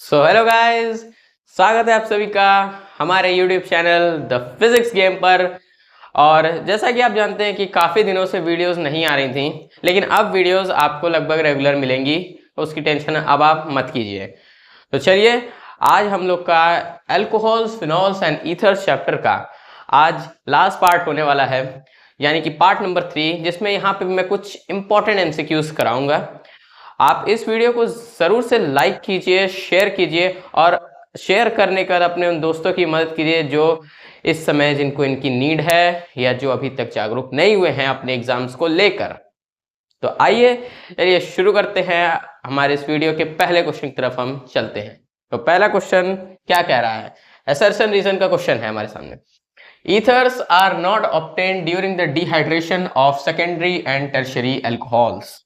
Hello guys, स्वागत है आप सभी का हमारे YouTube channel the physics game पर। और जैसा कि आप जानते हैं कि काफ़ी दिनों से वीडियोस नहीं आ रही थी, लेकिन अब वीडियोस आपको लगभग रेगुलर मिलेंगी, तो उसकी टेंशन अब आप मत कीजिए। तो चलिए, आज हम लोग का alcohols, phenols and ethers chapter का आज लास्ट पार्ट होने वाला है, यानी कि पार्ट नंबर 3, जिसमें यहाँ पे मैं कुछ इंपॉर्टेंट MCQs कराऊंगा। आप इस वीडियो को ज़रूर से लाइक कीजिए, शेयर कीजिए, और शेयर करने के बाद अपने उन दोस्तों की मदद कीजिए जो इस समय जिनको इनकी नीड है या जो अभी तक जागरूक नहीं हुए हैं अपने एग्जाम्स को लेकर। तो आइए चलिए शुरू करते हैं। हमारे इस वीडियो के पहले क्वेश्चन की तरफ हम चलते हैं। तो पहला क्वेश्चन क्या कह रहा है? असर्शन रीजन का क्वेश्चन है हमारे सामने। Ethers are not obtained during the dehydration of secondary and tertiary alcohols.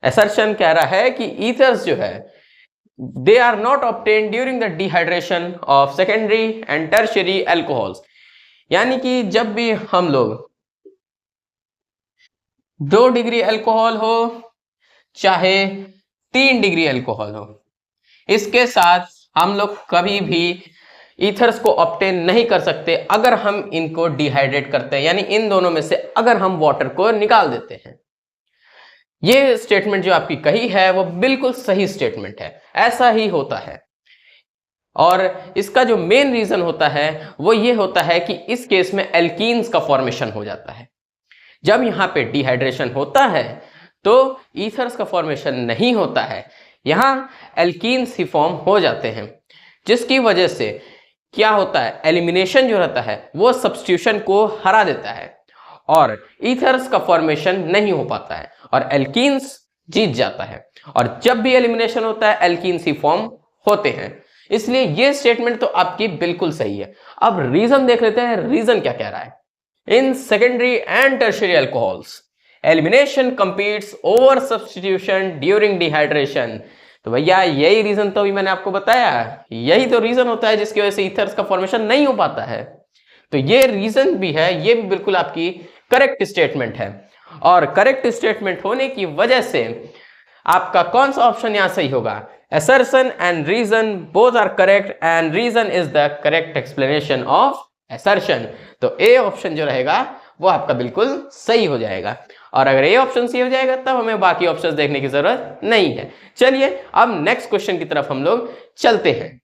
Assertion कह रहा है कि ईथर्स जो है they are not obtained during the dehydration of secondary and tertiary alcohols, यानी कि जब भी हम लोग 2 डिग्री अल्कोहल हो चाहे 3 डिग्री अल्कोहल हो, इसके साथ हम लोग कभी भी ईथर्स को ऑब्टेन नहीं कर सकते अगर हम इनको डिहाइड्रेट करते हैं, यानी इन दोनों में से अगर हम वाटर को निकाल देते हैं। ये स्टेटमेंट जो आपकी कही है वो बिल्कुल सही स्टेटमेंट है, ऐसा ही होता है। और इसका जो मेन रीजन होता है वो ये होता है कि इस केस में एल्कीन्स का फॉर्मेशन हो जाता है। जब यहां पे डिहाइड्रेशन होता है तो ईथर्स का फॉर्मेशन नहीं होता है, यहां एल्कीन्स ही फॉर्म हो जाते हैं, जिसकी वजह से क्या होता है, एलिमिनेशन जो रहता है वो सब्स्टिट्यूशन को हरा देता है और ईथर्स का फॉर्मेशन नहीं हो पाता है और एल्कीन्स जीत जाता है। और जब भी एलिमिनेशन होता है एल्कीन्स ही फॉर्म होते हैं, इसलिए ये स्टेटमेंट तो आपकी बिल्कुल सही है। अब रीजन देख लेते हैं, रीजन क्या कह रहा है। In secondary and tertiary alcohols elimination competes over substitution during dehydration. तो भैया यही रीजन तो अभी मैंने आपको बताया, यही तो रीजन होता है जिसकी वजह से ईथर्स का फॉर्मेशन नहीं हो पाता है। तो ये रीजन भी है, ये भी बिल्कुल आपकी करेक्ट स्टेटमेंट है। और करेक्ट स्टेटमेंट होने की वजह से आपका कौन सा ऑप्शन यहां सही होगा? assertion and reason both are correct and reason is the correct explanation of assertion। तो ए ऑप्शन जो रहेगा वो आपका बिल्कुल सही हो जाएगा। और अगर ए ऑप्शन सही हो जाएगा तब हमें बाकी ऑप्शंस देखने की जरूरत नहीं है। चलिए अब नेक्स्ट क्वेश्चन की तरफ हम लोग चलते हैं।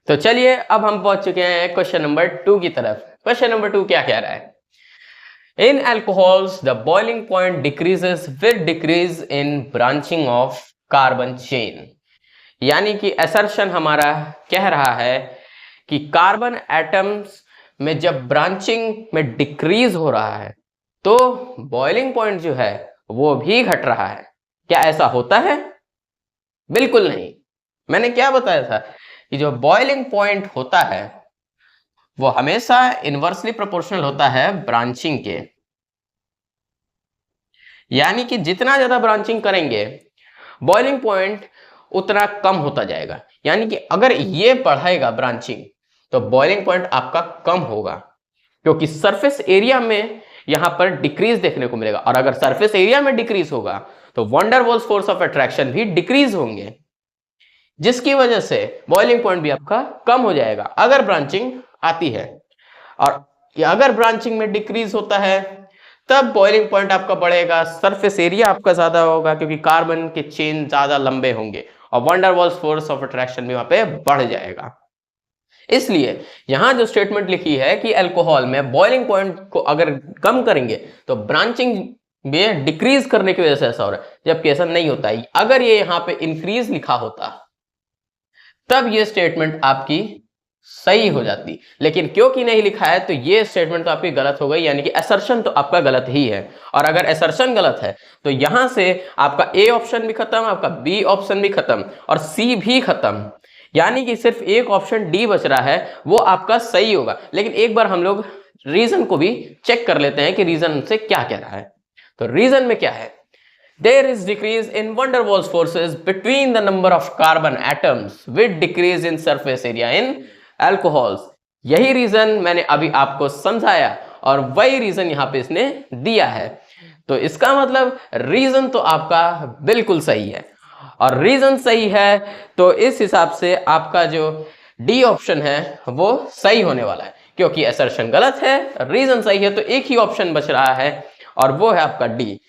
तो चलिए अब हम पहुंच चुके हैं क्वेश्चन नंबर 2 की तरफ। क्वेश्चन नंबर 2 क्या कह रहा है? In alcohols, the boiling point decreases with decrease in branching of carbon chain। यानी कि assertion हमारा कह रहा है कि कार्बन एटम्स में जब ब्रांचिंग में डिक्रीज हो रहा है तो बॉइलिंग पॉइंट जो है वो भी घट रहा है। क्या ऐसा होता है? बिल्कुल नहीं। मैंने क्या बताया था कि जो बॉइलिंग पॉइंट होता है वो हमेशा इनवर्सली प्रोपोर्शनल होता है ब्रांचिंग के, यानी कि जितना ज्यादा ब्रांचिंग करेंगे बॉइलिंग पॉइंट उतना कम होता जाएगा। यानी कि अगर ये बढ़ाएगा ब्रांचिंग तो बॉइलिंग पॉइंट आपका कम होगा, क्योंकि सरफेस एरिया में यहां पर डिक्रीज देखने को मिलेगा। और अगर सरफेस एरिया में डिक्रीज होगा तो wonder walls force of attraction भी डिक्रीज होंगे, जिसकी वजह से बॉइलिंग पॉइंट भी आपका कम हो जाएगा अगर ब्रांचिंग आती है। और अगर ब्रांचिंग में डिक्रीज होता है तब बॉइलिंग पॉइंट आपका बढ़ेगा, सरफेस एरिया आपका ज्यादा होगा क्योंकि कार्बन के चेन ज्यादा लंबे होंगे और wonder walls force of attraction भी वहां पे बढ़ जाएगा। इसलिए यहां जो स्टेटमेंट लिखी है कि अल्कोहल में बॉइलिंग पॉइंट को अगर कम करेंगे तो ब्रांचिंग में डिक्रीज करने की वजह से ऐसा हो रहा है, जबकि ऐसा नहीं होता है। अगर ये यहां पे इंक्रीज लिखा होता तब ये स्टेटमेंट आपकी सही हो जाती, लेकिन क्योंकि नहीं लिखा है तो ये स्टेटमेंट तो आपकी गलत हो गई, यानी कि असर्शन तो आपका गलत ही है। और अगर असर्शन गलत है तो यहां से आपका ए ऑप्शन भी खत्म, आपका बी ऑप्शन भी खत्म और सी भी खत्म, यानी कि सिर्फ एक ऑप्शन डी बच रहा है, वो आपका सही होगा। लेकिन एक बार हम लोग रीजन को भी चेक कर लेते हैं कि रीजन से क्या कह रहा है। तो रीजन में क्या है? There is decrease in van der Waals forces between the number of carbon atoms with decrease in surface area in alcohols। यही रीजन मैंने अभी आपको समझाया और वही रीजन यहां पे इसने दिया है। तो इसका मतलब रीजन तो आपका बिल्कुल सही है, और रीजन सही है तो इस हिसाब से आपका जो डी ऑप्शन है वो सही होने वाला है, क्योंकि असर्शन गलत है, रीजन सही है, तो एक ही ऑप्शन बच रहा है और वो है आपका डी।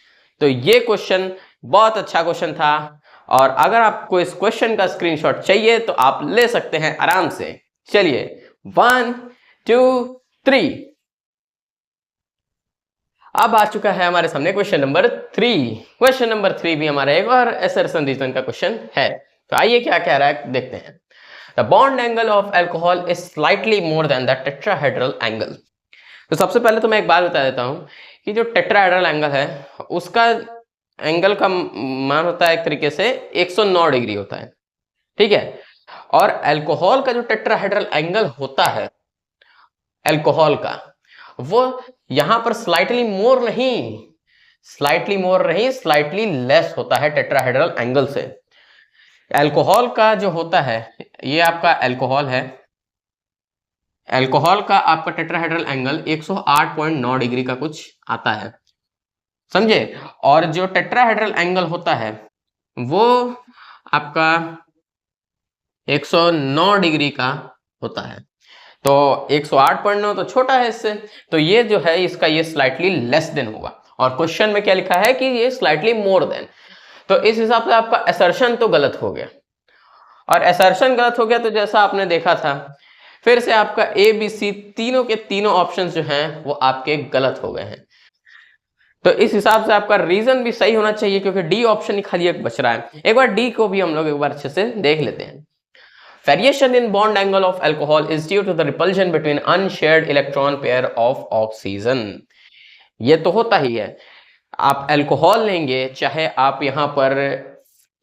तो ये क्वेश्चन बहुत अच्छा क्वेश्चन था, और अगर आपको इस क्वेश्चन का स्क्रीनशॉट चाहिए तो आप ले सकते हैं आराम से। चलिए 1 2 3, अब आ चुका है हमारे सामने क्वेश्चन नंबर 3। क्वेश्चन नंबर 3 भी हमारा एक और असर्शन रीजन का क्वेश्चन है। तो आइए क्या कह रहा है देखते हैं। The bond angle of alcohol is slightly more than the tetrahedral angle. तो सबसे पहले तो मैं एक बात बता देता हूं कि जो टेट्राहेड्रल एंगल है उसका एंगल का मान होता है एक तरीके से 109 डिग्री होता है, ठीक है। और अल्कोहल का जो टेट्राहेड्रल एंगल होता है अल्कोहल का, वो यहां पर स्लाइटली मोर नहीं स्लाइटली लेस होता है टेट्राहेड्रल एंगल से। अल्कोहल का जो होता है, ये आपका अल्कोहल है, अल्कोहल का आपका टेट्राहेड्रल एंगल 108.9 डिग्री का कुछ आता है, समझे। और जो टेट्राहेड्रल एंगल होता है वो आपका 109 डिग्री का होता है। तो 108.9 तो छोटा है इससे, तो ये जो है इसका ये स्लाइटली लेस देन होगा। और क्वेश्चन में क्या लिखा है कि ये स्लाइटली मोर देन, तो इस हिसाब से आपका असर्शन तो गलत हो गया। और असर्शन गलत हो गया तो जैसा आपने देखा था, फिर से आपका ए बी सी तीनों के तीनों ऑप्शंस जो हैं वो आपके गलत हो गए हैं। तो इस हिसाब से आपका रीजन भी सही होना चाहिए, क्योंकि डी ऑप्शन ही खाली एक बच रहा है। एक बार डी को भी हम लोग एक बार अच्छे से देख लेते हैं। Variation in bond angle of alcohol is due to the repulsion between unshared electron pair of oxygen। ये तो होता ही है, आप अल्कोहल लेंगे चाहे आप यहां पर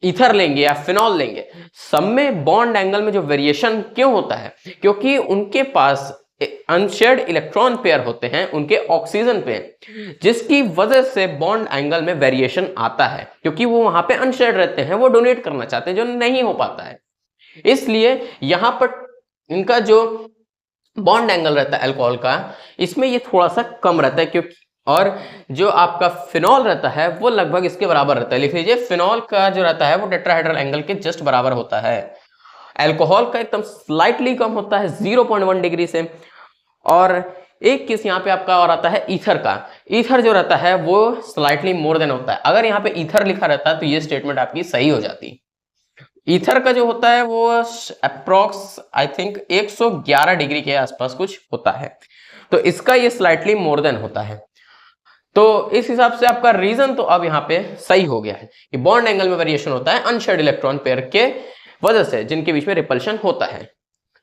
ईथर लेंगे या फिनॉल लेंगे, सब में बॉन्ड एंगल में जो वेरिएशन क्यों होता है, क्योंकि उनके पास अनशेयर्ड इलेक्ट्रॉन पेयर होते हैं उनके ऑक्सीजन पे, जिसकी वजह से बॉन्ड एंगल में वेरिएशन आता है, क्योंकि वो वहां पे अनशेयर्ड रहते हैं, वो डोनेट करना चाहते हैं जो नहीं हो पाता है। इसलिए यहां पर इनका जो बॉन्ड एंगल रहता है अल्कोहल का, इसमें ये थोड़ा सा कम रहता है, क्योंकि और जो आपका फिनॉल रहता है वो लगभग इसके बराबर रहता है। लिख लीजिए फिनॉल का जो रहता है वो टेट्राहेड्रल एंगल के जस्ट बराबर होता है। अल्कोहल का एकदम स्लाइटली कम होता है 0.1 डिग्री से। और एक केस यहाँ पे आपका और आता है ईथर का। ईथर जो रहता है वो स्लाइटली मोर देन होता है। अगर यहाँ पे ईथर लिखा रहता तो ये स्टेटमेंट आपकी सही हो जाती। ईथर का जो होता है वो अप्रोक्स आई थिंक 111 डिग्री के आसपास कुछ होता है, तो इसका ये स्लाइटली मोर देन होता है। तो इस हिसाब से आपका रीजन तो अब यहाँ पे सही हो गया है कि बॉन्ड एंगल में वेरिएशन होता है अनशेयर्ड इलेक्ट्रॉन पेयर के वजह से, जिनके बीच में रिपल्शन होता है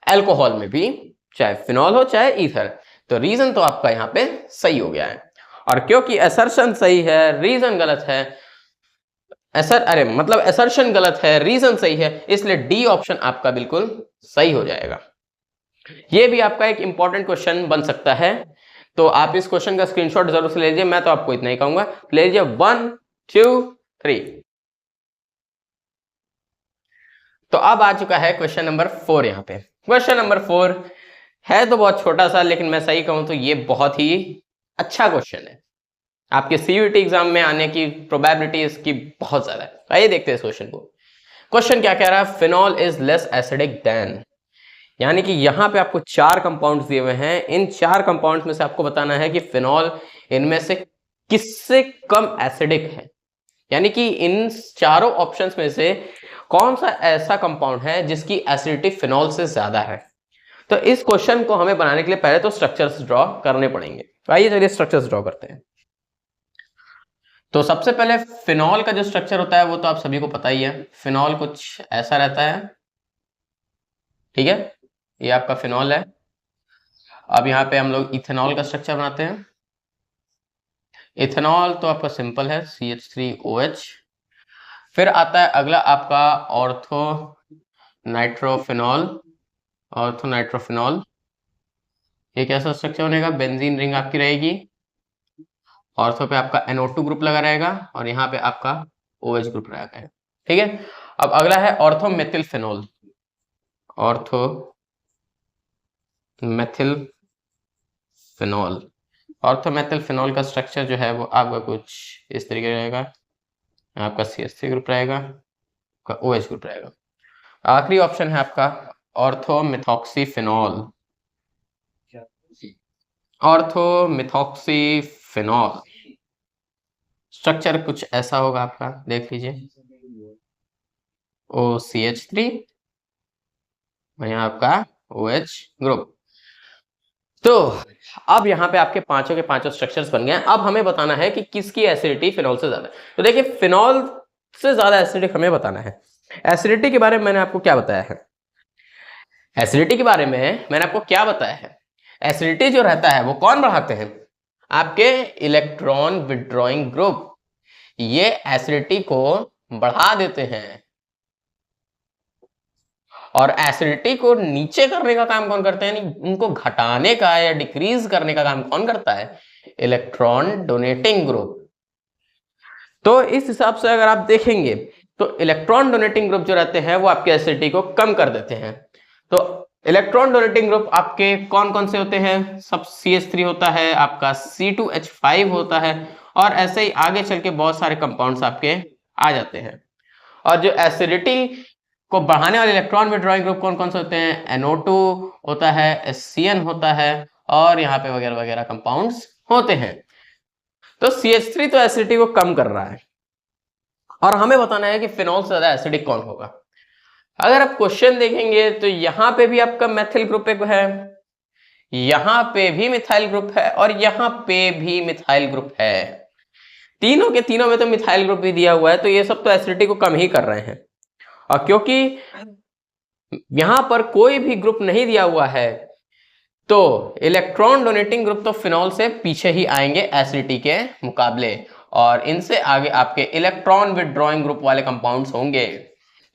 अल्कोहल में भी, चाहे फिनॉल हो चाहे ईथर। तो रीजन तो आपका यहाँ पे सही हो गया है। और क्योंकि असर्शन सही है रीजन गलत है, असर्शन गलत है रीजन सही है, इसलिए डी ऑप्शन आपका बिल्कुल सही हो जाएगा। ये भी आपका एक इंपॉर्टेंट क्वेश्चन बन सकता है, तो आप इस क्वेश्चन का स्क्रीनशॉट जरूर से ले लीजिए। मैं तो आपको इतना ही कहूंगा, ले लीजिए 1 2 3। तो अब आ चुका है क्वेश्चन नंबर 4। यहाँ पे क्वेश्चन नंबर 4 है तो बहुत छोटा सा, लेकिन मैं सही कहूं तो ये बहुत ही अच्छा क्वेश्चन है। आपके सीयूईटी एग्जाम में आने की प्रोबेबिलिटी इसकी बहुत ज्यादा है। आइए देखते हैं इस क्वेश्चन को। क्वेश्चन क्या कह रहा है, phenol is less acidic then, यानी कि यहां पे आपको 4 कंपाउंड्स दिए हुए हैं। इन 4 कंपाउंड्स में से आपको बताना है कि फिनॉल इनमें से किससे कम एसिडिक है, यानी कि इन चारों ऑप्शंस में से कौन सा ऐसा कंपाउंड है जिसकी एसिडिटी फिनॉल से ज्यादा है। तो इस क्वेश्चन को हमें बनाने के लिए पहले तो स्ट्रक्चर्स ड्रॉ करने पड़ेंगे। तो आइए चलिए स्ट्रक्चर्स ड्रॉ करते हैं। तो सबसे पहले फिनॉल का जो स्ट्रक्चर होता है वो तो आप सभी को पता ही है। फिनॉल कुछ ऐसा रहता है, ठीक है, ये आपका फिनॉल है। अब यहाँ पे हम लोग इथेनॉल का स्ट्रक्चर बनाते हैं। इथेनॉल तो आपका सिंपल है CH3OH। फिर आता है अगला आपका ऑर्थो नाइट्रोफिनॉल। ऑर्थो नाइट्रोफिनॉल ये कैसा स्ट्रक्चर बनेगा, बेंजीन रिंग आपकी रहेगी, ऑर्थो पे आपका NO2 ग्रुप लगा रहेगा और यहाँ पे आपका OH ग्रुप रहेगा, ठीक है। अब अगला है ortho methyl phenol. Ortho methyl phenol ortho methyl phenol का स्ट्रक्चर जो है वो आपका कुछ इस तरीके रहेगा, आपका CH3 ग्रुप रहेगा, आपका OH ग्रुप रहेगा। आखिरी ऑप्शन है आपका ऑर्थोमिथॉक्सीफिनॉल। ऑर्थोमिथॉक्सीफिनॉल स्ट्रक्चर कुछ ऐसा होगा आपका, देख लीजिए, OCH3 और यहाँ आपका OH ग्रुप। तो अब यहाँ पे आपके पांचों के पांचों स्ट्रक्चर्स बन गए। अब हमें बताना है कि किसकी एसिडिटी फिनॉल से ज्यादा है। तो देखिए, फिनॉल से ज्यादा एसिडिक हमें बताना है। एसिडिटी के बारे में मैंने आपको क्या बताया है? एसिडिटी के बारे में मैंने आपको क्या बताया है? एसिडिटी जो रहता है वो कौन बढ़ाते हैं? आपके इलेक्ट्रॉन विड्रॉइंग ग्रुप, ये एसिडिटी को बढ़ा देते हैं। और एसिडिटी को नीचे करने का काम कौन करते हैं, यानी उनको घटाने का या डिक्रीज करने का काम कौन करता है? Electron donating group. तो इस हिसाब से अगर आप देखेंगे तो इलेक्ट्रॉन डोनेटिंग ग्रुप जो रहते हैं वो आपके एसिडिटी को कम कर देते हैं। तो इलेक्ट्रॉन डोनेटिंग ग्रुप आपके कौन कौन से होते हैं? सब CH3 होता है, आपका C2H5 होता है, और ऐसे ही आगे चल के बहुत सारे कंपाउंड्स आपके आ जाते हैं। और जो एसिडिटी को बढ़ाने वाले इलेक्ट्रॉन विड्रॉइंग ग्रुप कौन कौन से होते हैं? NO2 होता है, SCN होता है, और यहाँ पे वगैरह वगैरह कंपाउंड्स होते हैं। तो CH3 तो एसिडिटी को कम कर रहा है, और हमें बताना है कि फिनॉल से ज्यादा एसिडिक कौन होगा। अगर आप क्वेश्चन देखेंगे तो यहाँ पे भी आपका मेथिल ग्रुप एक है, यहाँ पे भी मिथाइल ग्रुप है, और यहाँ पे भी मिथाइल ग्रुप है। तीनों के तीनों में तो मिथाइल ग्रुप भी दिया हुआ है, तो ये सब तो एसिडिटी को कम ही कर रहे हैं। और क्योंकि यहां पर कोई भी ग्रुप नहीं दिया हुआ है, तो इलेक्ट्रॉन डोनेटिंग ग्रुप तो फिनॉल से पीछे ही आएंगे एसिडिटी के मुकाबले, और इनसे आगे आपके इलेक्ट्रॉन विड्रॉइंग ग्रुप वाले कंपाउंड्स होंगे।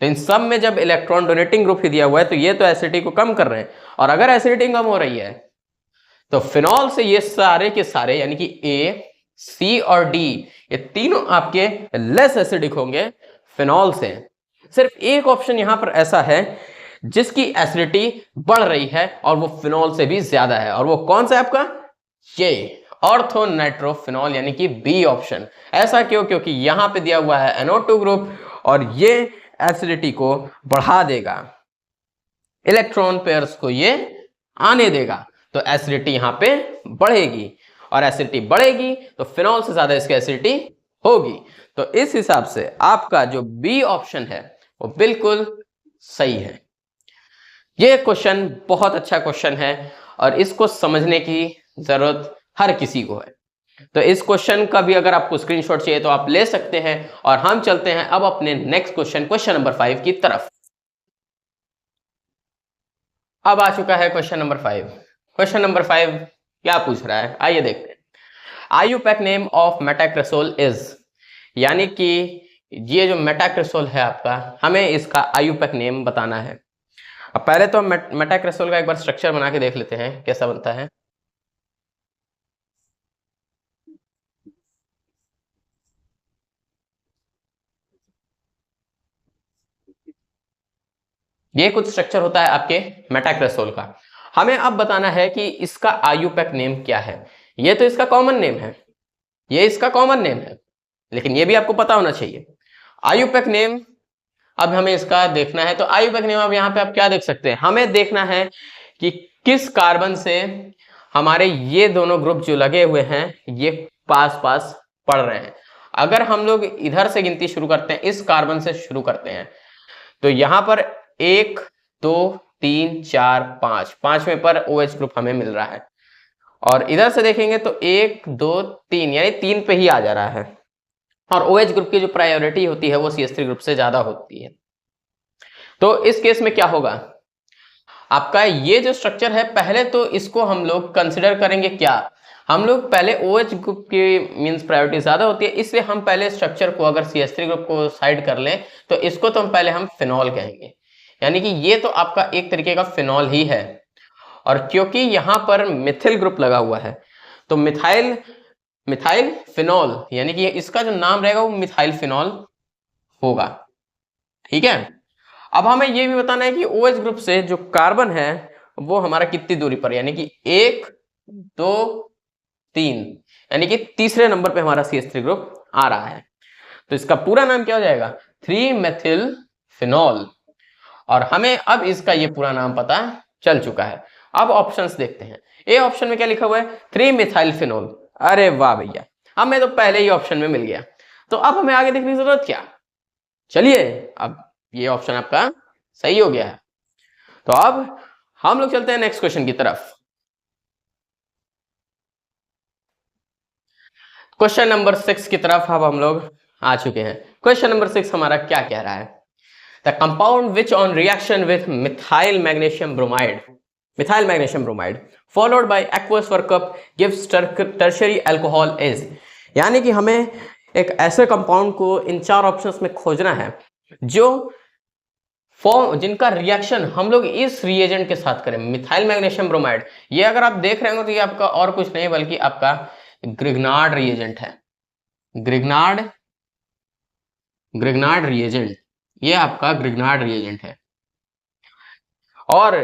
तो इन सब में जब इलेक्ट्रॉन डोनेटिंग ग्रुप ही दिया हुआ है, तो ये तो एसिडिटी को कम कर रहे हैं। और अगर एसिडिटी कम हो रही है तो फिनॉल से ये सारे के सारे, यानी कि A, C और D, ये तीनों आपके लेस एसिडिक होंगे फिनॉल से। सिर्फ एक ऑप्शन यहां पर ऐसा है जिसकी एसिडिटी बढ़ रही है, और वो फिनॉल से भी ज्यादा है, और वो कौन सा है आपका? ये ऑर्थोनाइट्रोफिनॉल, यानी कि B ऑप्शन। ऐसा क्यों? क्योंकि यहां पे दिया हुआ है NO2 ग्रुप, और ये एसिडिटी को बढ़ा देगा, इलेक्ट्रॉन पेयर्स को ये आने देगा, तो एसिडिटी यहां पे बढ़ेगी, और एसिडिटी बढ़ेगी तो फिनॉल से ज्यादा इसकी एसिडिटी होगी। तो इस हिसाब से आपका जो B ऑप्शन है वो बिल्कुल सही है। ये क्वेश्चन बहुत अच्छा क्वेश्चन है, और इसको समझने की जरूरत हर किसी को है। तो इस क्वेश्चन का भी अगर आपको स्क्रीनशॉट चाहिए तो आप ले सकते हैं, और हम चलते हैं अब अपने नेक्स्ट क्वेश्चन नंबर 5 की तरफ। अब आ चुका है क्वेश्चन नंबर 5। क्वेश्चन नंबर 5 क्या पूछ रहा है, आइए देखते हैं। आईयूपैक नेम ऑफ मेटाक्रेसोल इज, यानी कि ये जो मेटाक्रेसोल है आपका, हमें इसका आईयूपैक नेम बताना है। अब पहले तो हम मेटाक्रेसोल का एक बार स्ट्रक्चर बना के देख लेते हैं कैसा बनता है। ये कुछ स्ट्रक्चर होता है आपके मेटाक्रेसोल का। हमें अब बताना है कि इसका आईयूपैक नेम क्या है। ये तो इसका कॉमन नेम है, ये इसका कॉमन नेम है, लेकिन ये भी आपको पता होना चाहिए आईयूपैक नेम। अब हमें इसका देखना है, तो आईयूपैक नेम अब यहाँ पे आप क्या देख सकते हैं, हमें देखना है कि किस कार्बन से हमारे ये दोनों ग्रुप जो लगे हुए हैं ये पास पास पड़ रहे हैं। अगर हम लोग इधर से गिनती शुरू करते हैं, इस कार्बन से शुरू करते हैं, तो यहां पर 1 2 3 4 5, पांचवें पर OH ग्रुप हमें मिल रहा है, और इधर से देखेंगे तो 1 2 3, यानी 3 पे ही आ जा रहा है, और OH ग्रुप की जो प्रायोरिटी होती है वो CH3 ग्रुप से ज्यादा होती है। तो इस केस में क्या होगा, आपका ये जो स्ट्रक्चर है, पहले तो इसको हम लोग कंसिडर करेंगे क्या, हम लोग पहले OH ग्रुप की मींस प्रायोरिटी ज्यादा होती है, इसलिए हम पहले स्ट्रक्चर को, अगर CH3 ग्रुप को साइड कर लें तो इसको तो हम पहले हम फिनॉल कहेंगे, यानी कि ये तो आपका एक तरीके का फिनॉल ही है। और क्योंकि यहां पर मिथिल ग्रुप लगा हुआ है, तो मिथाइल फिनॉल, यानी कि इसका जो नाम रहेगा वो मिथाइल फिनॉल होगा। ठीक है, अब हमें ये भी बताना है कि OH ग्रुप से जो कार्बन है वो हमारा कितनी दूरी पर, यानी कि 1 2 3, यानी कि तीसरे नंबर पे हमारा CH3 ग्रुप आ रहा है। तो इसका पूरा नाम क्या हो जाएगा, 3 मेथिल फिनॉल। और हमें अब इसका ये पूरा नाम पता चल चुका है। अब ऑप्शंस देखते हैं। ए ऑप्शन में क्या लिखा हुआ है, 3 मिथाइल फिनॉल। अरे वाह भैया, हमें तो पहले ही ऑप्शन में मिल गया, तो अब हमें आगे देखने की जरूरत क्या। चलिए, अब ये ऑप्शन आपका सही हो गया है। तो अब हम लोग चलते हैं नेक्स्ट क्वेश्चन की तरफ। क्वेश्चन नंबर 6 की तरफ अब हम लोग आ चुके हैं। क्वेश्चन नंबर 6 हमारा क्या कह रहा है, the compound which on reaction with methyl magnesium bromide followed by aqueous workup gives tertiary alcohol is. यानी कि हमें एक ऐसे कंपाउंड को इन 4 ऑप्शंस में खोजना है जो जिनका रिएक्शन हम लोग इस रिएजेंट के साथ करें, मिथाइल मैग्नीशियम ब्रोमाइड। ये अगर आप देख रहे हो तो ये आपका और कुछ नहीं बल्कि आपका ग्रिग्नार्ड रिएजेंट है। ग्रिग्नार्ड रिएजेंट, ये आपका ग्रिग्नार्ड रिएजेंट है। और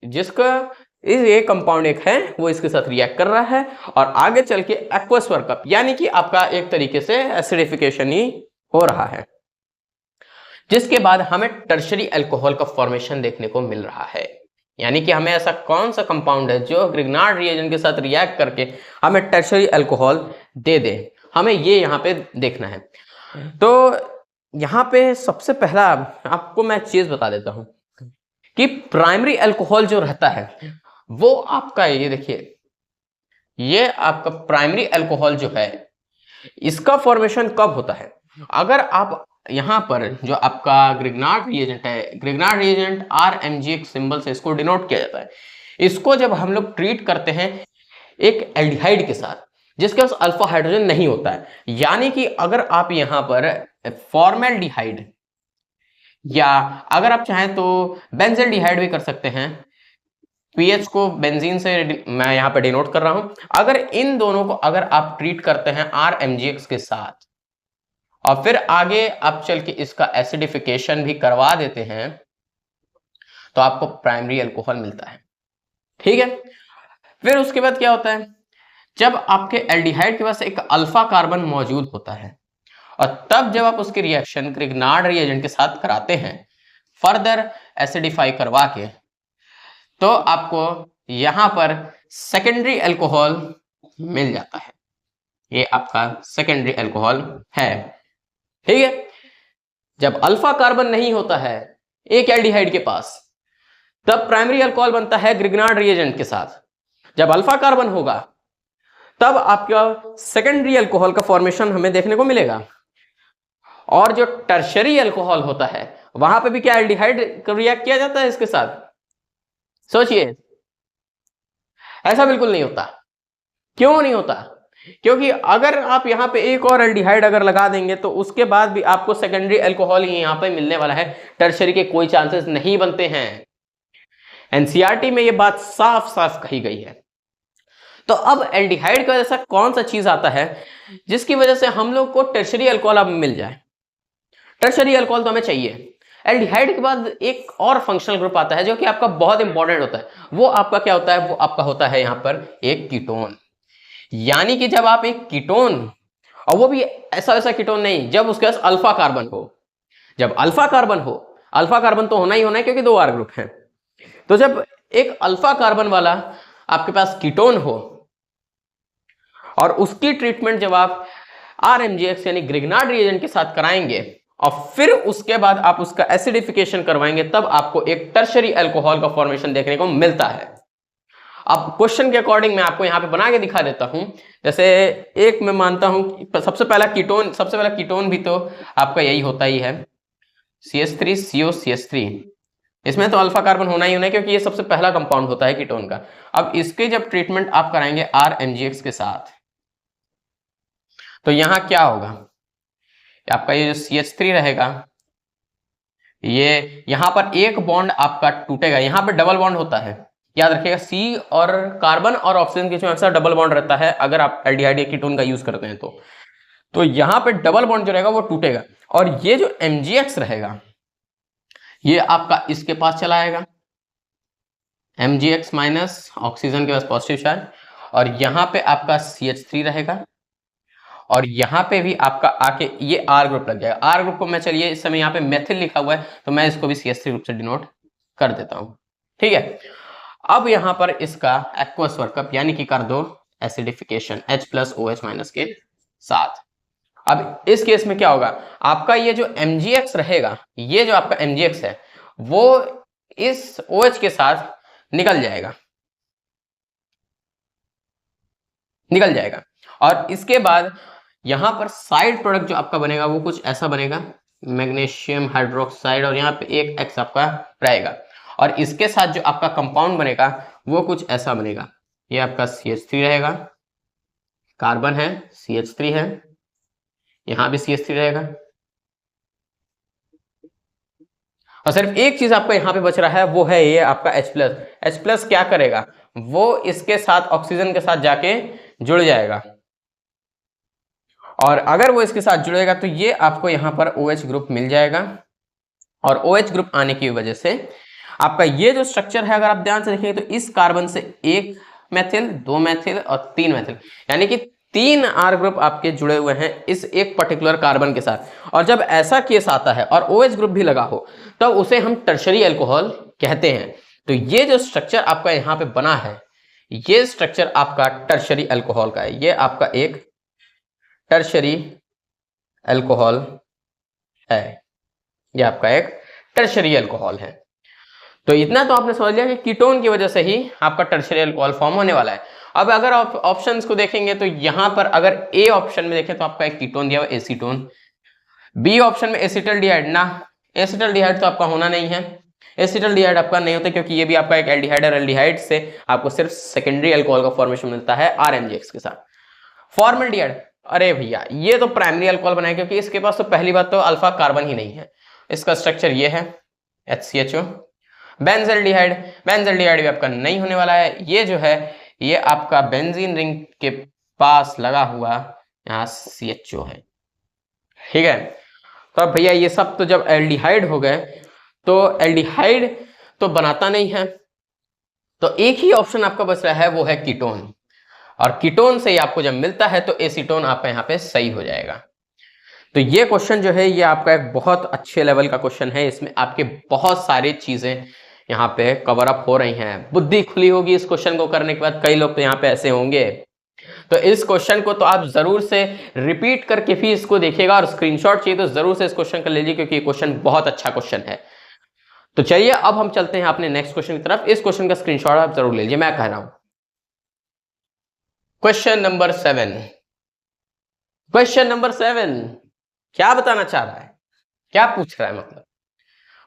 जिसका ये कंपाउंड एक है वो इसके साथ रिएक्ट कर रहा है और आगे चल के एक्वस वर्कअप, यानी कि आपका एक तरीके से एसिडिफिकेशन ही हो रहा है, जिसके बाद हमें टर्शरी अल्कोहल का फॉर्मेशन देखने को मिल रहा है। यानी कि हमें ऐसा कौन सा कंपाउंड है जो ग्रिग्नार्ड रिएजेंट के साथ रिएक्ट करके हमें टर्शरी अल्कोहल दे दे, हमें ये यहाँ पे देखना है। तो यहाँ पे सबसे पहला आपको मैं चीज बता देता हूं कि प्राइमरी अल्कोहल जो रहता है वो आपका, ये देखिए, ये आपका प्राइमरी अल्कोहल जो है इसका फॉर्मेशन कब होता है, अगर आप यहां पर जो आपका ग्रिग्नार्ड रिएजेंट है, ग्रिग्नार्ड रिएजेंट RMgx सिंबल से इसको डिनोट किया जाता है। इसको जब हम लोग ट्रीट करते हैं एक एल्डिहाइड के साथ जिसके पास अल्फा हाइड्रोजन नहीं होता है, यानी कि अगर आप यहां पर फॉर्मेल्डिहाइड या अगर आप चाहें तो बेंजल्डिहाइड भी कर सकते हैं, पीएच को बेंजीन से मैं यहां पर डिनोट कर रहा हूं। अगर इन दोनों को अगर आप ट्रीट करते हैं RMgx के साथ और फिर आगे आप चल के इसका एसिडिफिकेशन भी करवा देते हैं तो आपको प्राइमरी अल्कोहल मिलता है। ठीक है, फिर उसके बाद क्या होता है, जब आपके एल्डिहाइड के पास एक अल्फा कार्बन मौजूद होता है और तब जब आप उसकी रिएक्शन ग्रिग्नार्ड रिएजेंट के साथ कराते हैं फर्दर एसिडिफाई करवा के, तो आपको यहां पर सेकेंडरी अल्कोहल मिल जाता है। ये आपका सेकेंडरी अल्कोहल है। ठीक है, जब अल्फा कार्बन नहीं होता है एक एल्डिहाइड के पास तब प्राइमरी अल्कोहल बनता है ग्रिग्नार्ड रिएजेंट के साथ। जब अल्फा कार्बन होगा तब आपका सेकेंडरी अल्कोहल का फॉर्मेशन हमें देखने को मिलेगा। और जो टर्शरी अल्कोहल होता है वहां पे भी क्या एल्डिहाइड रिएक्ट किया जाता है इसके साथ, सोचिए, ऐसा बिल्कुल नहीं होता। क्यों नहीं होता, क्योंकि अगर आप यहां पे एक और एल्डिहाइड अगर लगा देंगे तो उसके बाद भी आपको सेकेंडरी अल्कोहल ही यहां पे मिलने वाला है, टर्शरी के कोई चांसेस नहीं बनते हैं। एनसीईआरटी में ये बात साफ साफ कही गई है। तो अब एल्डिहाइड का ऐसा कौन सा चीज आता है जिसकी वजह से हम लोग को टर्शरी अल्कोहल अब मिल जाए। टर्शरी अल्कोहल तो हमें चाहिए। एल्डिहाइड के बाद एक और फंक्शनल ग्रुप आता है जो कि आपका बहुत इंपॉर्टेंट होता है, वो आपका क्या होता है, वो आपका होता है यहां पर एक कीटोन। यानी कि जब आप एक कीटोन, और वो भी ऐसा वैसा कीटोन नहीं, जब उसके पास अल्फा कार्बन हो, जब अल्फा कार्बन हो, अल्फा कार्बन तो होना ही होना है क्योंकि 2 R ग्रुप हैं, तो जब एक अल्फा कार्बन वाला आपके पास कीटोन हो और उसकी ट्रीटमेंट जब आप RMgx यानी ग्रिग्नार्ड रिएजेंट के साथ कराएंगे और फिर उसके बाद आप उसका एसिडिफिकेशन करवाएंगे, तब आपको एक टर्शरी अल्कोहल का फॉर्मेशन देखने को मिलता है। अब क्वेश्चन के अकॉर्डिंग मैं आपको यहां पे बना के दिखा देता हूं। जैसे एक मैं मानता हूं कि सबसे पहला कीटोन भी तो आपका यही होता ही है, CH3COCH3। इसमें तो अल्फा कार्बन होना ही होना है क्योंकि ये सबसे पहला कंपाउंड होता है कीटोन का। अब इसके जब ट्रीटमेंट आप कराएंगे RMgx के साथ तो यहां क्या होगा, आपका ये जो CH3 रहेगा, ये यहां पर एक बॉन्ड आपका टूटेगा, यहां पर डबल बॉन्ड होता है, याद रखिएगा। C और कार्बन और ऑक्सीजन के बीच में अक्सर डबल बॉन्ड रहता है अगर आप एल्डिहाइड या कीटोन का यूज करते हैं तो यहां पे डबल बॉन्ड जो रहेगा वो टूटेगा और ये जो MgX रहेगा ये आपका इसके पास चला आएगा, MgX माइनस, ऑक्सीजन के पास पॉजिटिव चार्ज, और यहाँ पे आपका CH3 रहेगा और यहाँ पे भी आपका आके ये R ग्रुप लग जाएगा। R ग्रुप को मैं चलिए इस समय यहाँ पे मेथिल लिखा हुआ है तो मैं इसको भी CH3 ग्रुप से डिनोट कर देता हूँ, ठीक है। अब यहाँ पर इसका एक्वस वर्कअप यानी कि कर दो एसिडिफिकेशन H+OH- के साथ। अब इस केस में क्या होगा, आपका ये जो MgX रहेगा, ये जो आपका MgX है वो इस OH के साथ निकल जाएगा और इसके बाद यहां पर साइड प्रोडक्ट जो आपका बनेगा वो कुछ ऐसा बनेगा, मैग्नीशियम हाइड्रोक्साइड, और यहाँ पे एक X आपका रहेगा और इसके साथ जो आपका कंपाउंड बनेगा वो कुछ ऐसा बनेगा। ये आपका CH3 रहेगा, कार्बन है, CH3 है, यहां भी CH3 रहेगा और सिर्फ एक चीज आपका यहां पे बच रहा है वो है ये आपका H+। क्या करेगा, वो इसके साथ ऑक्सीजन के साथ जाके जुड़ जाएगा और अगर वो इसके साथ जुड़ेगा तो ये आपको यहां पर OH ग्रुप मिल जाएगा और OH ग्रुप आने की वजह से आपका ये जो स्ट्रक्चर है, अगर आप ध्यान से देखेंगे तो इस कार्बन से 1 मेथिल, 2 मेथिल और 3 मेथिल, यानी कि 3 R ग्रुप आपके जुड़े हुए हैं इस एक पर्टिकुलर कार्बन के साथ। और जब ऐसा केस आता है और OH ग्रुप भी लगा हो तब तो उसे हम टर्शरी अल्कोहल कहते हैं। तो ये जो स्ट्रक्चर आपका यहाँ पे बना है, ये स्ट्रक्चर आपका टर्शरी अल्कोहल का है, ये आपका एक टर्शरी अल्कोहल है, ये आपका एक टर्शरी अल्कोहल है। तो इतना तो आपने समझ लिया कि कीटोन की वजह से ही आपका टर्शरी अल्कोहल फॉर्म होने वाला है। अब अगर आप ऑप्शंस को देखेंगे तो यहां पर अगर ए ऑप्शन में देखें तो आपका एक कीटोन दिया हुआ एसीटोन, बी ऑप्शन में एसिटल्डिहाइड, ना एसिटल्डिहाइड तो आपका होना नहीं है, एसिटल्डिहाइड आपका नहीं होता क्योंकि ये भी आपका एक एल्डिहाइड और एल्डिहाइड से आपको सिर्फ सेकेंडरी अल्कोहल का फॉर्मेशन मिलता है RMgX के साथ। फॉर्मल्डिहाइड, अरे भैया ये तो प्राइमरी अल्कोहल बनाया क्योंकि इसके पास तो पहली बात तो अल्फा कार्बन ही नहीं है, इसका स्ट्रक्चर ये है HCHO। बेंजल्डिहाइड, बेंजल्डिहाइड भी आपका नहीं होने वाला है, ये जो है ये आपका बेंजीन रिंग के पास लगा हुआ यहाँ CHO है, ठीक है। तो अब भैया ये सब तो जब एल्डिहाइड हो गए तो एल्डिहाइड तो बनाता नहीं है, तो एक ही ऑप्शन आपका बच रहा है वो है कीटोन, और कीटोन से ही आपको जब मिलता है तो एसीटोन आपका यहाँ पे सही हो जाएगा। तो ये क्वेश्चन जो है ये आपका एक बहुत अच्छे लेवल का क्वेश्चन है, इसमें आपके बहुत सारी चीजें यहाँ पे कवर अप हो रही हैं, बुद्धि खुली होगी इस क्वेश्चन को करने के बाद। कई लोग तो यहाँ पे ऐसे होंगे, तो इस क्वेश्चन को तो आप जरूर से रिपीट करके भी इसको देखिएगा और स्क्रीनशॉट चाहिए तो जरूर से इस क्वेश्चन का ले लीजिए क्योंकि ये क्वेश्चन बहुत अच्छा क्वेश्चन है। तो चलिए अब हम चलते हैं अपने नेक्स्ट क्वेश्चन की तरफ, इस क्वेश्चन का स्क्रीनशॉट आप जरूर ले लीजिए, मैं कह रहा हूं। क्वेश्चन नंबर 7, क्वेश्चन नंबर 7 क्या बताना चाह रहा है, क्या पूछ रहा है, मतलब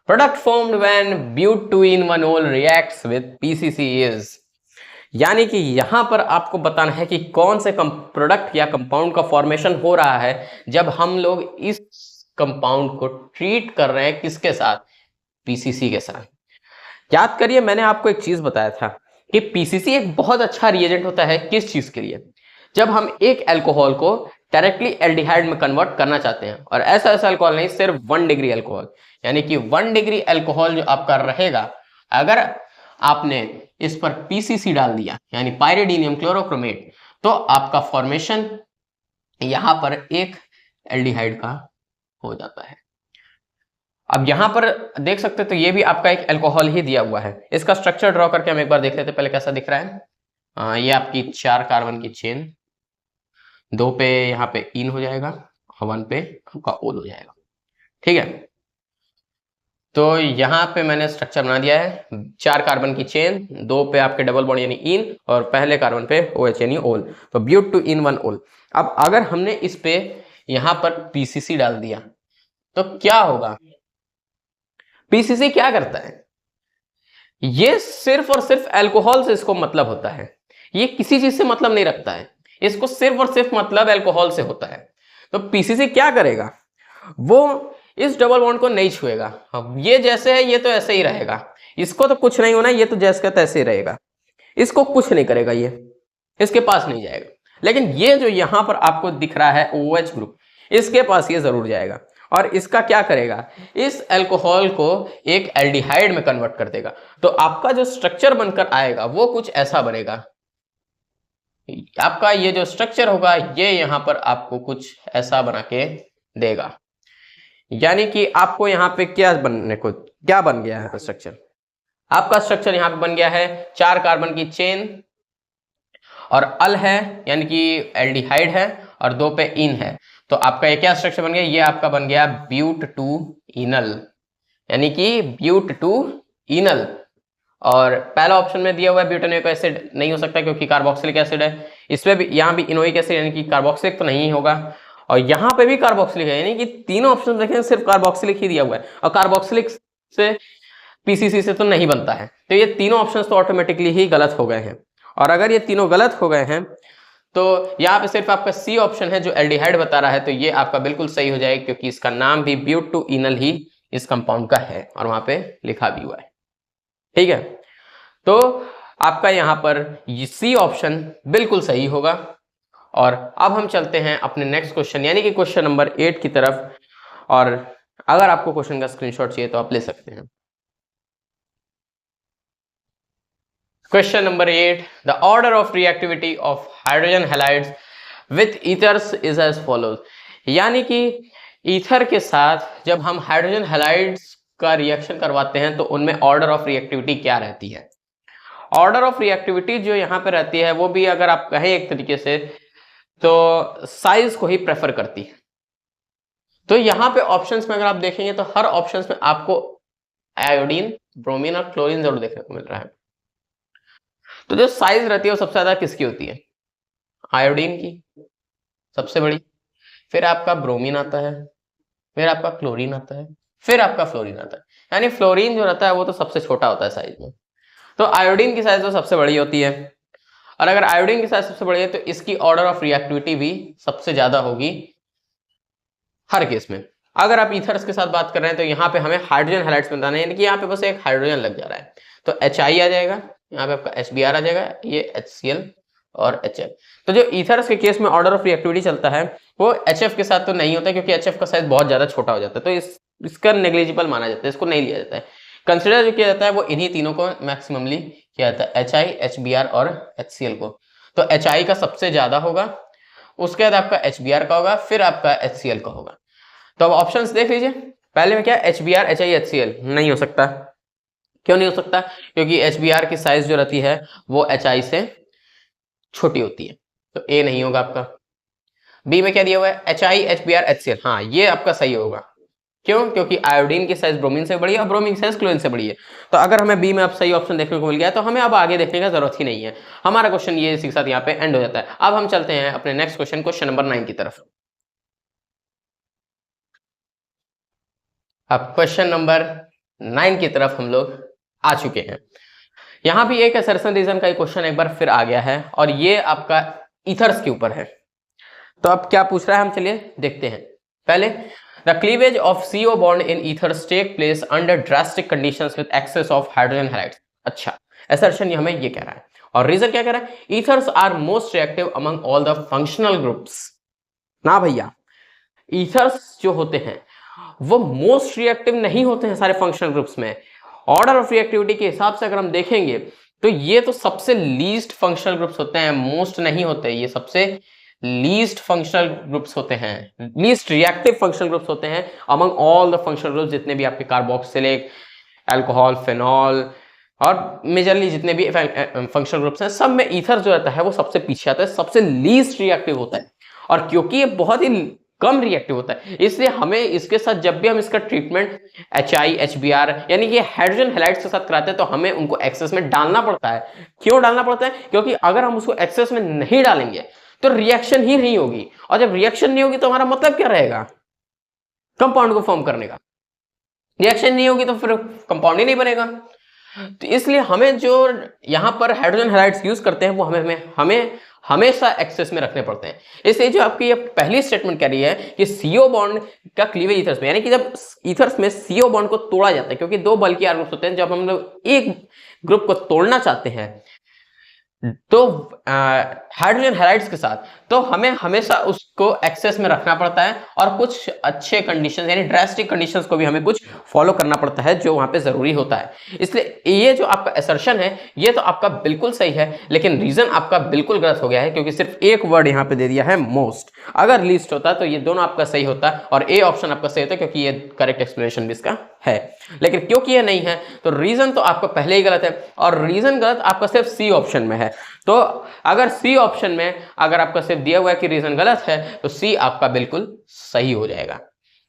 प्रोडक्ट फॉर्म्ड व्हेन ब्यूट-2-in-1-ol रिएक्ट्स विद PCC इज, यानी कि यहां पर आपको बताना है कि कौन से प्रोडक्ट या कंपाउंड का फॉर्मेशन हो रहा है जब हम लोग इस कंपाउंड को ट्रीट कर रहे हैं किसके साथ, PCC के साथ। याद करिए मैंने आपको एक चीज बताया था कि PCC एक बहुत अच्छा रिएजेंट होता है किस चीज के लिए, जब हम एक अल्कोहल को डायरेक्टली एल्डिहाइड में कन्वर्ट करना चाहते हैं, और ऐसा अल्कोहल नहीं, सिर्फ 1 डिग्री अल्कोहल, यानी कि 1 डिग्री अल्कोहल जो आपका रहेगा, अगर आपने इस पर PCC डाल दिया यानी पाइरिडीनियम क्लोरोक्रोमेट, तो आपका फॉर्मेशन यहां पर एक एल्डिहाइड का हो जाता है। अब यहां पर देख सकते हो तो ये भी आपका एक अल्कोहल ही दिया हुआ है, इसका स्ट्रक्चर ड्रॉ करके हम एक बार देख लेते हैं पहले कैसा दिख रहा है। ये आपकी 4 कार्बन की चेन, 2 पे यहाँ पे इन हो जाएगा और 1 पे आपका ओल हो जाएगा, ठीक है। तो यहाँ पे मैंने स्ट्रक्चर बना दिया है, 4 कार्बन की चेन, 2 पे आपके डबल बॉन्ड यानी इन और पहले कार्बन पे OH यानी ओल, तो ब्यूट-2-in-1-ol। अब अगर हमने इस पे यहाँ पर PCC डाल दिया तो क्या होगा, PCC क्या करता है, ये सिर्फ और सिर्फ अल्कोहल से इसको मतलब होता है, ये किसी चीज से मतलब नहीं रखता है, इसको सिर्फ और सिर्फ मतलब अल्कोहल से होता है। तो PCC क्या करेगा, वो इस डबल बॉन्ड को नहीं छुएगा, अब ये जैसे है ये तो ऐसे ही रहेगा, इसको तो कुछ नहीं होना, ये तो जैसे का तैसे ही रहेगा, इसको कुछ नहीं करेगा, ये इसके पास नहीं जाएगा। लेकिन ये जो यहां पर आपको दिख रहा है OH ग्रुप, इसके पास ये जरूर जाएगा और इसका क्या करेगा, इस अल्कोहल को एक एल्डिहाइड में कन्वर्ट कर देगा। तो आपका जो स्ट्रक्चर बनकर आएगा वो कुछ ऐसा बनेगा, आपका ये जो स्ट्रक्चर होगा ये यहाँ पर आपको कुछ ऐसा बना के देगा, यानी कि आपको यहाँ पे क्या बन गया है स्ट्रक्चर। आपका स्ट्रक्चर यहाँ पे बन गया है 4 कार्बन की चेन और अल है यानी कि एल्डिहाइड है और 2 पे इन है। तो आपका ये क्या स्ट्रक्चर बन गया, ये आपका बन गया ब्यूट टू इनल, यानी कि ब्यूट टू इनल। और पहला ऑप्शन में दिया हुआ है ब्यूटेनोइक एसिड नहीं हो सकता क्योंकि कार्बोक्सिलिक एसिड है। इसमें भी यहाँ भी इनोइक एसिड यानी कि कार्बोक्सिलिक तो नहीं होगा, और यहाँ पे भी कार्बोक्सिलिक है, यानी कि तीनों ऑप्शन देखें सिर्फ कार्बोक्सिलिक ही दिया हुआ है, और कार्बोक्सिलिक से पीसीसी से तो नहीं बनता है। तो ये तीनों ऑप्शन तो ऑटोमेटिकली ही गलत हो गए हैं। और अगर ये तीनों गलत हो गए हैं तो यहाँ पे सिर्फ आपका सी ऑप्शन है जो एल्डिहाइड बता रहा है, तो ये आपका बिल्कुल सही हो जाएगा क्योंकि इसका नाम भी ब्यूट टू इनल ही इस कंपाउंड का है और वहां पे लिखा भी हुआ है। ठीक है, तो आपका यहाँ पर सी ऑप्शन बिल्कुल सही होगा। और अब हम चलते हैं अपने नेक्स्ट क्वेश्चन यानी कि क्वेश्चन नंबर 8 की तरफ, और अगर आपको क्वेश्चन का स्क्रीनशॉट चाहिए तो आप ले सकते हैं। Question number 8, the order of reactivity of hydrogen halides with ethers is as follows, यानी कि ईथर के साथ जब हम हाइड्रोजन हैलाइड्स का रिएक्शन करवाते हैं तो उनमें ऑर्डर ऑफ रिएक्टिविटी क्या रहती है। ऑर्डर ऑफ रिएक्टिविटी जो यहाँ पे रहती है वो भी अगर आप कहें एक तरीके से तो साइज को ही प्रेफर करती है। तो यहाँ पे ऑप्शंस में अगर आप देखेंगे तो हर ऑप्शंस में आपको आयोडीन, ब्रोमीन और क्लोरीन जरूर देखने को मिल रहा है। तो जो साइज रहती है वो सबसे ज्यादा किसकी होती है, आयोडीन की सबसे बड़ी, फिर आपका ब्रोमीन आता है, फिर आपका क्लोरीन आता है, फिर आपका फ्लोरीन आता है। यानी फ्लोरीन जो रहता है वो तो सबसे छोटा होता है साइज में, तो आयोडीन की साइज तो सबसे बड़ी होती है। और अगर आयोडीन की साइज सबसे बड़ी है तो इसकी ऑर्डर ऑफ रिएक्टिविटी भी सबसे ज्यादा होगी हर केस में। अगर आप ईथर्स के साथ बात कर रहे हैं तो यहाँ पे हमें हाइड्रोजन हैलाइड्स बताना है, यानी कि यहाँ पे बस एक हाइड्रोजन लग जा रहा है, तो HI आ जाएगा, यहाँ पे आपका HBr आ जाएगा, ये HCl और HF। तो जो ईथर्स के केस में ऑर्डर ऑफ रिएक्टिविटी चलता है वो HF के साथ तो नहीं होता क्योंकि HF का साइज बहुत ज्यादा छोटा हो जाता है, तो इसका नेग्लिजिबल माना जाता है, इसको नहीं लिया जाता है। कंसिडर जो किया जाता है वो इन्हीं तीनों को मैक्सिममली किया जाता है, HI, HBr और HCl को। तो HI का सबसे ज्यादा होगा, उसके बाद आपका HBr का होगा, फिर आपका HCl का होगा। तो अब ऑप्शंस देख लीजिए, पहले में क्या HBr, HI, HCl नहीं हो सकता। क्यों नहीं हो सकता, क्योंकि HBr की साइज जो रहती है वो HI से छोटी होती है, तो A नहीं होगा आपका। बी में क्या दिया हुआ है, HI, HBr, HCl, हाँ ये आपका सही होगा। क्यों, क्योंकि आयोडीन की साइज ब्रोमीन से बड़ी है और ब्रोमीन की साइज क्लोरीन से बड़ी है। तो अगर हमें बी में अब सही ऑप्शन देखने को मिल गया तो हमें अब आगे देखने का जरूरत ही नहीं है, हमारा क्वेश्चन ये इसी के साथ यहाँ पे एंड हो जाता है। अब हम चलते हैं अपने नेक्स्ट क्वेश्चन, क्वेश्चन नंबर 9 की तरफ। अब क्वेश्चन नंबर 9 की तरफ हम लोग आ चुके हैं। यहां भी एक असर्शन रीजन का क्वेश्चन एक बार फिर आ गया है और ये आपका ईथर्स के ऊपर है। तो अब क्या पूछ रहा है हम चलिए देखते हैं। पहले, the cleavage of CO bond in ethers take place under drastic conditions with excess of hydrogen halides. अच्छा, असर्शन हमें ये कह रहा है और रीजन क्या कह रहा है, ethers are most reactive among all the functional groups. ना भैया, ईथर्स जो होते हैं वो मोस्ट रिएक्टिव नहीं होते हैं सारे फंक्शनल ग्रुप्स में। ऑर्डर ऑफ रिएक्टिविटी के हिसाब से अगर हम देखेंगे तो ये तो सबसे लीस्ट फंक्शनल ग्रुप्स होते हैं, मोस्ट नहीं होते, ये सबसे लीस्ट फंक्शनल ग्रुप्स होते हैं, लीस्ट रिएक्टिव फंक्शनल ग्रुप्स होते हैं among all the functional groups, जितने भी आपके कार्बोक्सिलिक, अल्कोहल, फेनॉल और मेजरली जितने भी फंक्शनल ग्रुप्स हैं सब में ईथर जो रहता है वो सबसे पीछे आता है, सबसे लीस्ट रिएक्टिव होता है। और क्योंकि ये बहुत ही कम रिएक्टिव होता है इसलिए हमें इसके साथ जब भी हम इसका ट्रीटमेंट HI, HBr यानी कि हाइड्रोजन हैलाइड्स के साथ कराते हैं तो हमें उनको एक्सेस में डालना पड़ता है। क्यों डालना पड़ता है, क्योंकि अगर हम उसको एक्सेस में नहीं डालेंगे तो रिएक्शन ही नहीं होगी, और जब रिएक्शन नहीं होगी तो हमारा मतलब क्या रहेगा, कंपाउंड को फॉर्म करने का। रिएक्शन नहीं होगी तो फिर कंपाउंड ही नहीं बनेगा। तो इसलिए हमें जो यहाँ पर हाइड्रोजन हैलाइड्स यूज करते हैं वो हमें हमेशा एक्सेस में रखने पड़ते हैं। इसलिए जो आपकी ये पहली स्टेटमेंट कह रही है कि CO बॉन्ड का क्लीवेज ईथर्स में, यानी कि जब ईथर्स में CO बॉन्ड को तोड़ा जाता है, क्योंकि दो बल्कि ग्रुप्स होते हैं, जब हम लोग एक ग्रुप को तोड़ना चाहते हैं तो हाइड्रोजन हैलाइड्स के साथ तो हमें हमेशा उसको एक्सेस में रखना पड़ता है और कुछ अच्छे कंडीशंस यानी ड्रास्टिक कंडीशंस को भी हमें कुछ फॉलो करना पड़ता है जो वहां पे जरूरी होता है। इसलिए ये जो आपका असर्शन है ये तो आपका बिल्कुल सही है, लेकिन रीजन आपका बिल्कुल गलत हो गया है क्योंकि सिर्फ एक वर्ड यहाँ पे दे दिया है मोस्ट। अगर लीस्ट होता तो ये दोनों आपका सही होता और ए ऑप्शन आपका सही होता क्योंकि ये करेक्ट एक्सप्लेनेशन भी इसका है, लेकिन क्योंकि ये नहीं है तो रीजन तो आपका पहले ही गलत है और रीजन गलत आपका सिर्फ सी ऑप्शन में है। तो अगर सी ऑप्शन में अगर आपका सिर्फ दिया हुआ है कि रीजन गलत है तो सी आपका बिल्कुल सही हो जाएगा।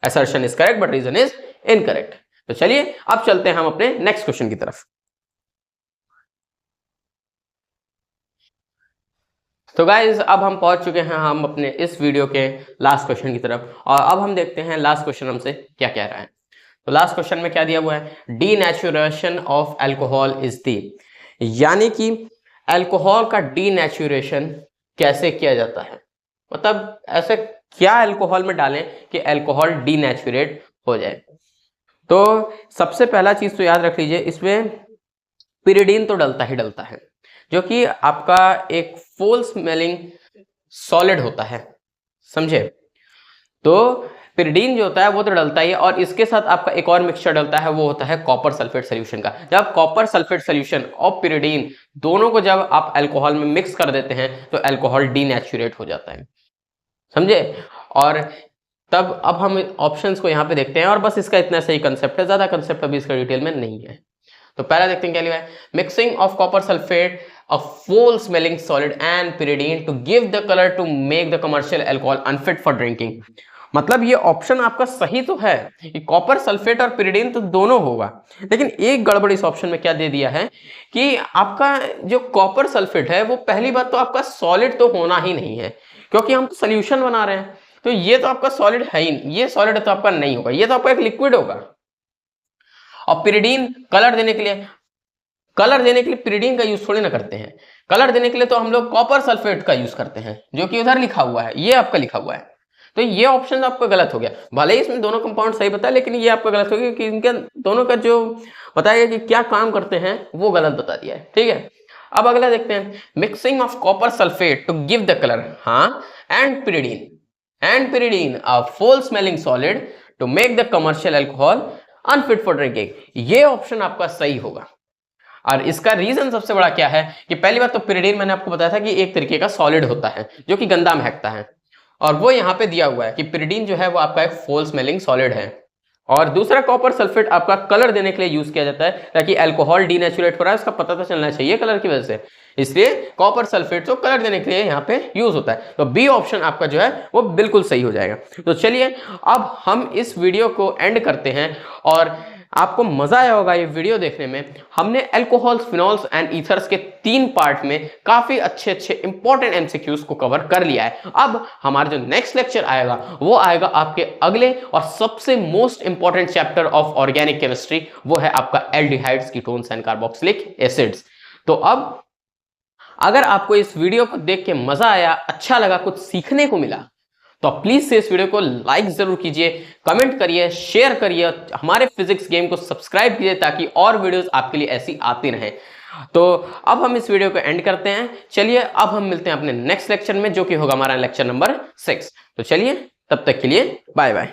Assertion is correct but reason is incorrect. तो चलिए अब चलते हैं हम अपने नेक्स्ट क्वेश्चन की तरफ। तो गाइज अब हम पहुंच चुके हैं हम अपने इस वीडियो के लास्ट क्वेश्चन की तरफ और अब हम देखते हैं लास्ट क्वेश्चन हमसे क्या कह रहा है। तो लास्ट क्वेश्चन में क्या दिया हुआ है, denaturation of alcohol is the, यानी कि अल्कोहल का डीनेचुरेशन कैसे किया जाता है, मतलब ऐसे क्या अल्कोहल में डालें कि अल्कोहल डीनेचुरेट हो जाए। तो सबसे पहला चीज तो याद रख लीजिए, इसमें पिरिडीन तो डलता ही डलता है जो कि आपका एक फुल स्मेलिंग सॉलिड होता है, समझे। तो पिरिडीन जो होता है वो तो डलता ही है और इसके साथ आपका एक और मिक्सचर डलता है वो होता है कॉपर सल्फेट सोल्यूशन का। जब कॉपर सल्फेट सोल्यूशन और पिरिडीन दोनों को जब आप अल्कोहल में मिक्स कर देते हैं तो अल्कोहल डीनेचुरेट हो जाता है, समझे। और तब अब हम ऑप्शंस को यहाँ पे देखते हैं और बस इसका इतना सही कंसेप्ट है, ज्यादा कंसेप्ट अभी इसका डिटेल में नहीं है। तो पहला देखते हैं क्या लिखा है, mixing of copper sulphate a full smelling solid and pyridine to give the color to make the commercial alcohol unfit for drinking। मतलब ये ऑप्शन आपका सही तो है कि कॉपर सल्फेट और पिरिडीन तो दोनों होगा, लेकिन एक गड़बड़ इस ऑप्शन में क्या दे दिया है कि आपका जो कॉपर सल्फेट है वो पहली बात तो आपका सॉलिड तो होना ही नहीं है क्योंकि हम तो सोल्यूशन बना रहे हैं, तो ये तो आपका सॉलिड है ही नहीं, ये सॉलिड तो आपका नहीं होगा, ये तो आपका एक लिक्विड होगा। और पिरिडीन कलर देने के लिए पिरिडीन का यूज थोड़ी ना करते हैं, कलर देने के लिए तो हम लोग कॉपर सल्फेट का यूज करते हैं जो कि उधर लिखा हुआ है, ये आपका लिखा हुआ है। तो ये ऑप्शन आपका गलत हो गया, भले ही इसमें दोनों कंपाउंड सही बताया लेकिन ये आपका गलत हो गया कि इनके दोनों का जो बताया कि क्या काम करते हैं वो गलत बता दिया है, ठीक है। अब अगला देखते हैं, mixing of copper sulphate to give the colour, हाँ, and pyridine a foul smelling solid to make the commercial alcohol unfit for drinking, ये ऑप्शन आपका सही होगा। और इसका रीजन सबसे बड़ा क्या है कि पहली बात तो पिरिडीन मैंने आपको बताया था कि एक तरीके का सॉलिड होता है जो कि गंदा महकता है और वो यहाँ पे दिया हुआ है कि पिरिडीन जो है वो आपका एक फुल स्मेलिंग सॉलिड है। और दूसरा कॉपर सल्फेट आपका कलर देने के लिए यूज किया जाता है ताकि अल्कोहल डीनेचुरेट हो रहा है उसका पता तो चलना चाहिए कलर की वजह से, इसलिए कॉपर सल्फेट को कलर देने के लिए यहाँ पे यूज होता है। तो बी ऑप्शन आपका जो है वो बिल्कुल सही हो जाएगा। तो चलिए अब हम इस वीडियो को एंड करते हैं और आपको मजा आया होगा ये वीडियो देखने में। हमने अल्कोहल्स, फिनॉल्स एंड ईथर्स के 3 पार्ट में काफी अच्छे इंपॉर्टेंट एमसीक्यूज को कवर कर लिया है। अब हमारा जो नेक्स्ट लेक्चर आएगा वो आएगा आपके अगले और सबसे most important chapter of organic chemistry, वो है आपका aldehydes, ketones and carboxylic acids. तो अब अगर आपको इस वीडियो को देख के मजा आया, अच्छा लगा, कुछ सीखने को मिला तो प्लीज से इस वीडियो को लाइक जरूर कीजिए, कमेंट करिए, शेयर करिए, हमारे फिजिक्स गेम को सब्सक्राइब कीजिए ताकि और वीडियोस आपके लिए ऐसी आती रहें। तो अब हम इस वीडियो को एंड करते हैं। चलिए अब हम मिलते हैं अपने नेक्स्ट लेक्चर में जो कि होगा हमारा लेक्चर नंबर 6। तो चलिए तब तक के लिए बाय बाय।